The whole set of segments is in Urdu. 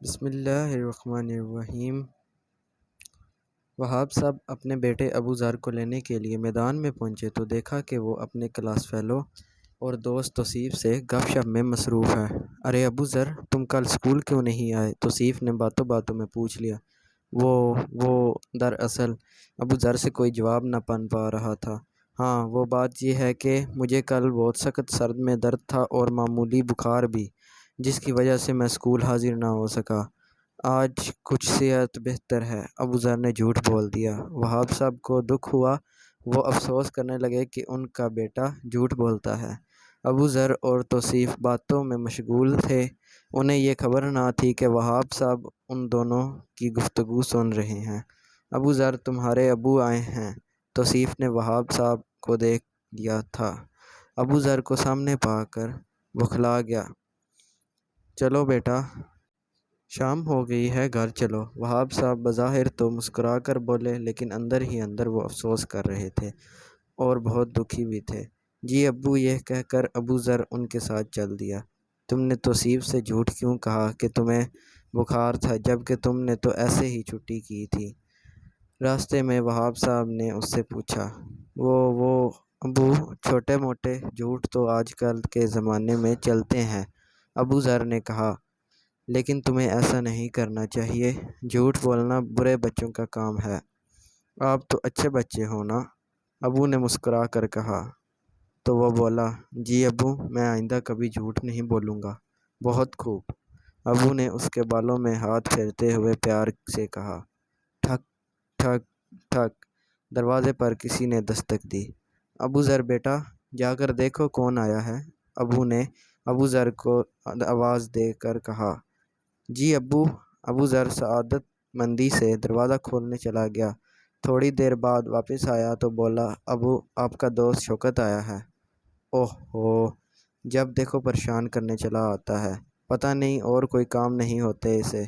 بسم اللہ الرحمن الرحیم۔ وہاب صاحب اپنے بیٹے ابو ذر کو لینے کے لیے میدان میں پہنچے تو دیکھا کہ وہ اپنے کلاس فیلو اور دوست توصیف سے گپ شپ میں مصروف ہے۔ ارے ابو ذر، تم کل اسکول کیوں نہیں آئے؟ توصیف نے باتوں باتوں میں پوچھ لیا۔ وہ دراصل ابو ذر سے کوئی جواب نہ بن پا رہا تھا۔ ہاں، وہ بات یہ ہے کہ مجھے کل بہت سخت سر میں درد تھا اور معمولی بخار بھی، جس کی وجہ سے میں اسکول حاضر نہ ہو سکا۔ آج کچھ صحت بہتر ہے، ابو ذر نے جھوٹ بول دیا۔ وہاب صاحب کو دکھ ہوا۔ وہ افسوس کرنے لگے کہ ان کا بیٹا جھوٹ بولتا ہے۔ ابو ذر اور توصیف باتوں میں مشغول تھے۔ انہیں یہ خبر نہ تھی کہ وہاب صاحب ان دونوں کی گفتگو سن رہے ہیں۔ ابو ذر، تمہارے ابو آئے ہیں۔ توصیف نے وہاب صاحب کو دیکھ لیا تھا۔ ابو ذر کو سامنے پا کر بوکھلا گیا۔ چلو بیٹا، شام ہو گئی ہے، گھر چلو۔ وہاب صاحب بظاہر تو مسکرا کر بولے، لیکن اندر ہی اندر وہ افسوس کر رہے تھے اور بہت دکھی بھی تھے۔ جی ابو، یہ کہہ کر ابو ذر ان کے ساتھ چل دیا۔ تم نے توصیف سے جھوٹ کیوں کہا کہ تمہیں بخار تھا، جبکہ تم نے تو ایسے ہی چھٹی کی تھی؟ راستے میں وہاب صاحب نے اس سے پوچھا۔ وہ ابو، چھوٹے موٹے جھوٹ تو آج کل کے زمانے میں چلتے ہیں، ابو ذر نے کہا، لیکن تمہیں ایسا نہیں کرنا چاہیے۔ جھوٹ بولنا برے بچوں کا کام ہے۔ آپ تو اچھے بچے ہو نا، ابو نے مسکرا کر کہا۔ تو وہ بولا، جی ابو، میں آئندہ کبھی جھوٹ نہیں بولوں گا۔ بہت خوب، ابو نے اس کے بالوں میں ہاتھ پھیرتے ہوئے پیار سے کہا۔ ٹھک ٹھک ٹھک، دروازے پر کسی نے دستک دی۔ ابو ذر بیٹا، جا کر دیکھو کون آیا ہے، ابو نے ابو ذر کو آواز دے کر کہا۔ جی ابو، ابو ذر سعادت مندی سے دروازہ کھولنے چلا گیا۔ تھوڑی دیر بعد واپس آیا تو بولا، ابو، آپ کا دوست شوکت آیا ہے۔ اوہ ہو، جب دیکھو پریشان کرنے چلا آتا ہے، پتہ نہیں اور کوئی کام نہیں ہوتے اسے،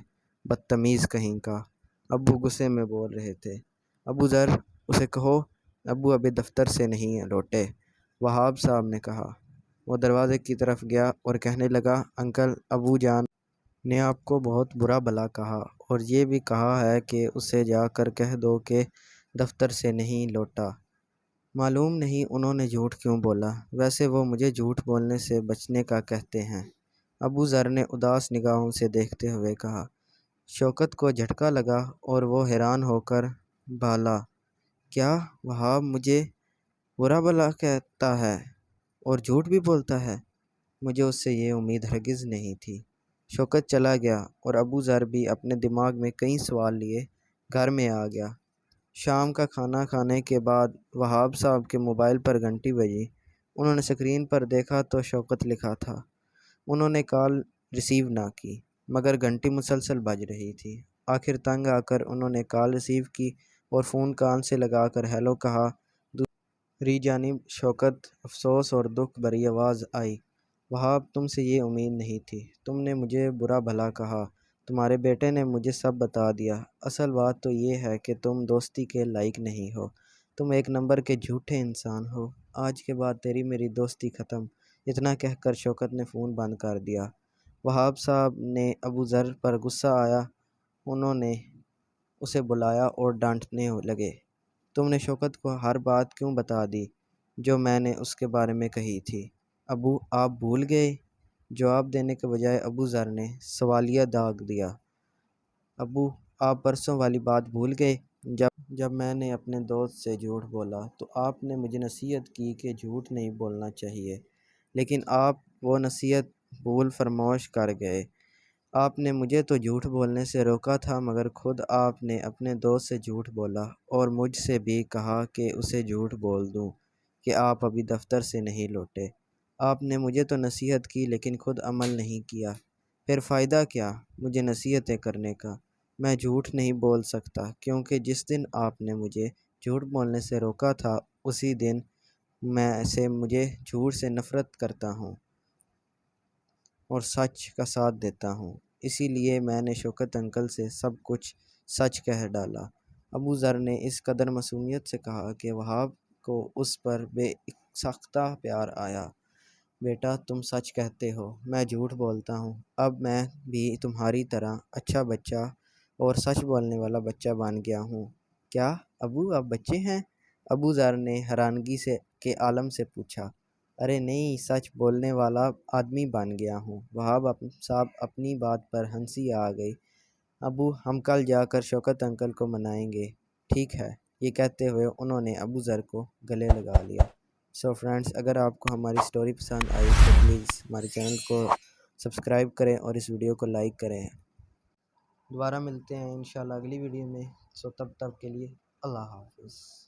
بدتمیز کہیں کا، ابو غصے میں بول رہے تھے۔ ابو ذر، اسے کہو ابو ابھی دفتر سے نہیں لوٹے، وہاب صاحب نے کہا۔ وہ دروازے کی طرف گیا اور کہنے لگا، انکل، ابو جان نے آپ کو بہت برا بھلا کہا اور یہ بھی کہا ہے کہ اسے جا کر کہہ دو کہ دفتر سے نہیں لوٹا۔ معلوم نہیں انہوں نے جھوٹ کیوں بولا، ویسے وہ مجھے جھوٹ بولنے سے بچنے کا کہتے ہیں، ابو ذر نے اداس نگاہوں سے دیکھتے ہوئے کہا۔ شوکت کو جھٹکا لگا اور وہ حیران ہو کر بھالا، کیا وہاب مجھے برا بھلا کہتا ہے اور جھوٹ بھی بولتا ہے؟ مجھے اس سے یہ امید ہرگز نہیں تھی۔ شوکت چلا گیا اور ابو ذر بھی اپنے دماغ میں کئی سوال لیے گھر میں آ گیا۔ شام کا کھانا کھانے کے بعد وہاب صاحب کے موبائل پر گھنٹی بجی۔ انہوں نے اسکرین پر دیکھا تو شوکت لکھا تھا۔ انہوں نے کال ریسیو نہ کی، مگر گھنٹی مسلسل بج رہی تھی۔ آخر تنگ آ کر انہوں نے کال ریسیو کی اور فون کان سے لگا کر ہیلو کہا۔ دوسری جانب شوکت افسوس اور دکھ بھری آواز آئی، وہاب، تم سے یہ امید نہیں تھی، تم نے مجھے برا بھلا کہا، تمہارے بیٹے نے مجھے سب بتا دیا، اصل بات تو یہ ہے کہ تم دوستی کے لائق نہیں ہو، تم ایک نمبر کے جھوٹے انسان ہو، آج کے بعد تیری میری دوستی ختم۔ اتنا کہہ کر شوکت نے فون بند کر دیا۔ وہاب صاحب نے ابو ذر پر غصہ آیا، انہوں نے اسے بلایا اور ڈانٹنے لگے، تم نے شوکت کو ہر بات کیوں بتا دی جو میں نے اس کے بارے میں کہی تھی؟ ابو، آپ بھول گئے؟ جواب دینے کے بجائے ابو ذر نے سوالیہ داغ دیا۔ ابو، آپ پرسوں والی بات بھول گئے؟ جب میں نے اپنے دوست سے جھوٹ بولا تو آپ نے مجھے نصیحت کی کہ جھوٹ نہیں بولنا چاہیے، لیکن آپ وہ نصیحت بھول فراموش کر گئے۔ آپ نے مجھے تو جھوٹ بولنے سے روکا تھا، مگر خود آپ نے اپنے دوست سے جھوٹ بولا اور مجھ سے بھی کہا کہ اسے جھوٹ بول دوں کہ آپ ابھی دفتر سے نہیں لوٹے۔ آپ نے مجھے تو نصیحت کی لیکن خود عمل نہیں کیا، پھر فائدہ کیا مجھے نصیحتیں کرنے کا؟ میں جھوٹ نہیں بول سکتا کیونکہ جس دن آپ نے مجھے جھوٹ بولنے سے روکا تھا اسی دن مجھے جھوٹ سے نفرت کرتا ہوں اور سچ کا ساتھ دیتا ہوں، اسی لیے میں نے شوکت انکل سے سب کچھ سچ کہہ ڈالا۔ ابو ذر نے اس قدر معصومیت سے کہا کہ وہاب کو اس پر بے ساختہ پیار آیا۔ بیٹا تم سچ کہتے ہو، میں جھوٹ بولتا ہوں۔ اب میں بھی تمہاری طرح اچھا بچہ اور سچ بولنے والا بچہ بن گیا ہوں۔ کیا ابو آپ بچے ہیں؟ ابو ذر نے حیرانگی کے عالم سے پوچھا۔ ارے نہیں، سچ بولنے والا آدمی بن گیا ہوں۔ وہاب صاحب اپنی بات پر ہنسی آ گئی۔ ابو ہم کل جا کر شوکت انکل کو منائیں گے، ٹھیک ہے؟ یہ کہتے ہوئے انہوں نے ابو ذر کو گلے لگا لیا۔ سو فرینڈز، اگر آپ کو ہماری سٹوری پسند آئی تو پلیز ہمارے چینل کو سبسکرائب کریں اور اس ویڈیو کو لائک کریں۔ دوبارہ ملتے ہیں انشاءاللہ اگلی ویڈیو میں۔ سو تب تک کے لیے اللہ حافظ۔